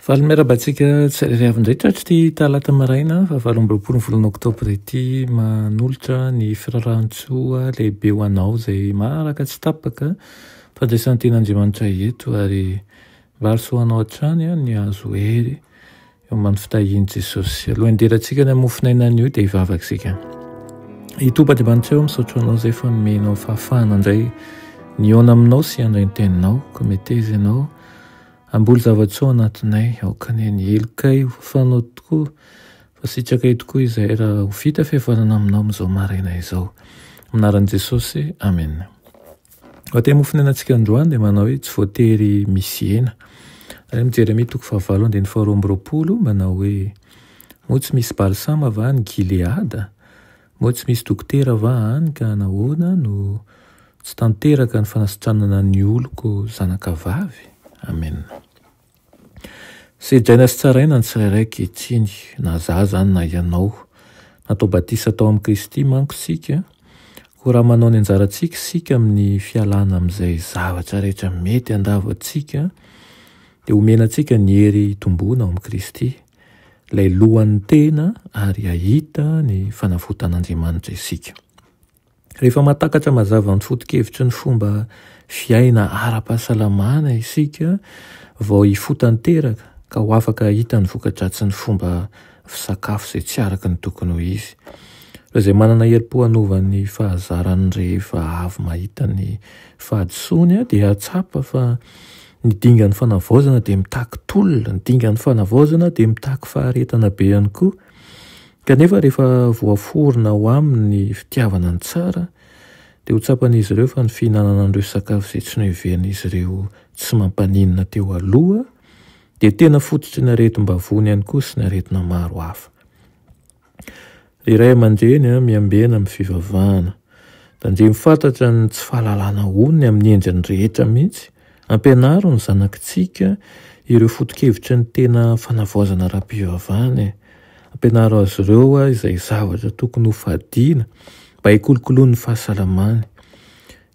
Fahameraba-tsika tsy riavindray tsy ty talata maraina fa 8 oktobra ity manolotra ny firarahantsoa lehibe ho anao izay maraka tsy tapaka fandraisan'ny ten'Andriamanitra eto ary varosoanao hatrany ny azo hery eo amin'ny fitahiany Jesosy. Alohan'ny derantsika ny hamofinainany io dia hivavaksika. Hitomba Andriamanitra eo misaotra anao izay fa nomenao fahafahana indray niona aminao sy handray ny teninao ka mety izy ianao amboly zavatsoa anatinay aokany ny helokay ho fafanao tokoa fa sitrakay tokoa izay raha ho vita fihavanana aminao amin'izao maraina izao. Anaran'i Jesosy, amen. Ho mofinainantsika androany dia manao hoe tsy voatery misy hena. Ary Jeremia 9:22 manao hoe moa tsy misy balsama va any Gileada? Moa tsy misy dokotera va any ka nahoana no tsy tanteraka ny fanasitranana ny oloko zanaka vavy? Amen. Sedraina sy tsaraina ny tsirairay kehitriny na zaza na ianao. Natao batisa tao amin'ny Kristy manko sika. Ko raha manao ny anjarantsika sika amin'ny fialana amin'izay zavatra rehetra mety handavo antsika dia omenantsika ny hery tombona ao amin'ny Kristy. Ilay lohan'ny tena ary ahita ny fanavotan'Andriamanitra isika. Rehefa mahatakatra mazava ny foto-kevitry ny fomba fiaina ara-pahasalamana isika vao hifotanteraka ka ho afaka hita ny vokadratsy ny fomba fisakafo izay tsy araka ny tokony ho izy. Izay manana herim-po hanovan'ny fahazarany rehefa avy mahita ny fahadisoany dia atsapa fa ny dingan'ny fanavaozana dia mitaky tolona, ny dingan'ny fanavaozana dia mitaky faharetana be ihany koa. Kanefa rehefa voaforona ho aminy fitiavana ny tsara dia ho tsapan'izy ireo fa ny fihinanana an'ireo sakafo izay tsy noheveran'izy ireo tsy mampaninona teo aloha dia tena fototry ny aretim-bavony ihany koa sy ny aretina maro hafa. Iray aman-dreny miambena amin'ny fivavahana. Tandremy fantatra ny tsy fahalalana onony amin'ny endriny rehetra mihitsy. Ampianaro ny zanakitsika ireo foto-kevitry ny tena fanavaozana ara-pivavahana. Ampianaro azy ireo izay zavatra tokony ho fadiana mba hikolokoloany fahasalamany.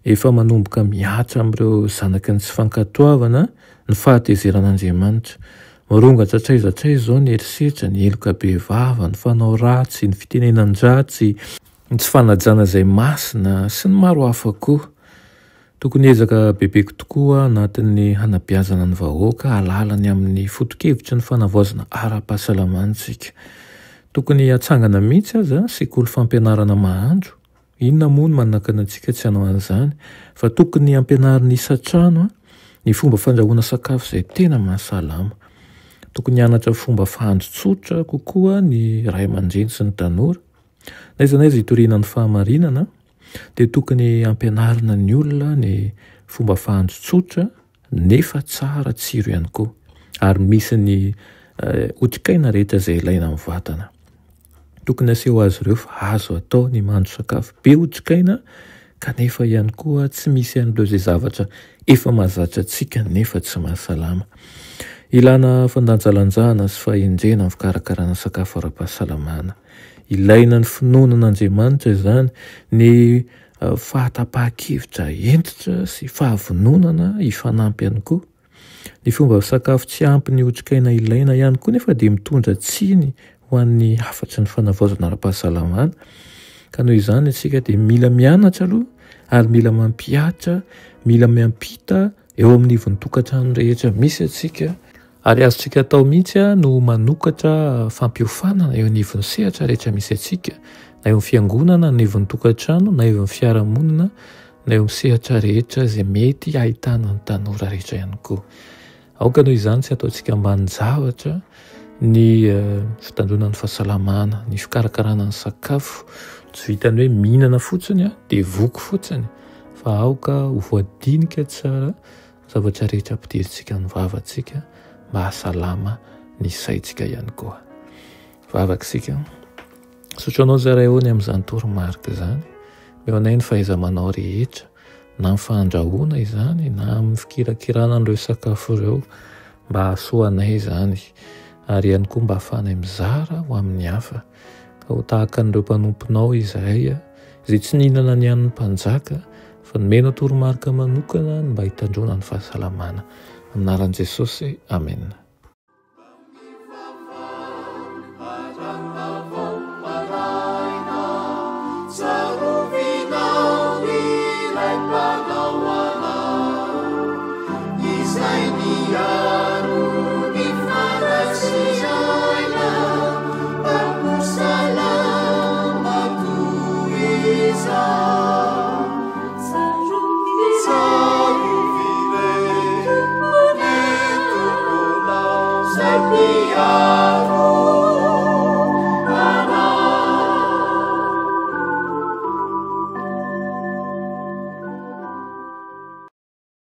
Efa manomboka miatra amin'ireo zanaky ny tsy fankatoavana ny fahatezeran'Andriamanitra. Marongatra traizatray izao ny erisetra, ny heloka be vava, ny fanao ratsy, ny fitenenan-dratsy, ny tsy fanajana izay masina sy ny maro hafa koa. Tokony ezaka bebeko tokoa anatin'ny hanabeazana ny vahoaka halalany amin'ny foto-kevitry ny fanavaozana ara-pahasalamantsika. Tokony hatsangana mihitsy aza sekoly fampianarana mahandro. Inona moa no manakana antsika tsy hanao an'izany fa tokony hampianarina isan-trano ny fomba fandrahoana sakafo izay tena mahasalama. Tokony hianatra fomba fahandro tsotra kokoa ny ray aman-dreny sy ny tanora. N'aiza n'aiza hitoriana ny fahamarinana dia tokony hampianarina ny olona ny fomba fahandro tsotra nefa tsara tsiro ihany koa ary misy ny otrikaina rehetra izay ilaina amin'ny vatana. Tokony aseho azy ireo fa azo atao ny mahandro sakafo be otrikaina kanefa ihany koa tsy misy an'ireo izay zavatra efa mahazatra antsika nefa tsy mahasalama. Ilana fandanjalanjana sy fahendrena amin'ny fikarakarana sakafo ara-pahasalamana. Ilaina ny finoanan'Andriamanitra izany ny fahatapa-kevitra entitra sy fahavononana hifanampy ihany koa. Ny fomba sakafo tsy ampy ny otrikaina ilaina ihany koa nefa dia mitondra tsiny ho an'ny hafatry ny fanavaozana ara-pahasalamana. Ka noho izany isika dia mila mianatra aloha ary mila mampihatra, mila miampita eo amin'ny ivon-tokantrano rehetra misy atsika. Ary azontsika atao mihitsy no manokatra fampiofanana eo anivon'ny sehatra rehetra misy atsika, na eo amin'ny fiangonana, na eo amin'ny tokantrano, na eo amin'ny fiarahamonina, na eo amin'ny sehatra rehetra izay mety ahitana ny tanora rehetra ihany koa. Aoka noho izany tsy ataontsika ambany zavatra ny fitandronan'ny fahasalamana, ny fikarakarana ny sakafo. Tsy vitany hoe mihinana fotsiny dia voky fotsiny fa aoka ho voadinika tsara zavatra rehetra ampidirintsika ny vavantsika mba hasalama ny saintsika ihany koa. Vavaksika. Sotranao zaray hoany amin'izany toromarika izany. Eo anay ny fahaiza-manao rehetra na amin'ny fandrahoana izany na amin'ny fikirakirana an'ireo sakafo ireo mba hahasoa anay izany. ary ihany koa mba hafanay mizara ho amin'ny hafa ka ho tahaka an'ireo mpanomponao izay tsy nihinana ny an'ny mpanjaka fa nomena toromarika manokana ny mba hitandrona ny fahasalamana. Aminaran'i Jesosy, amen. Sapiaro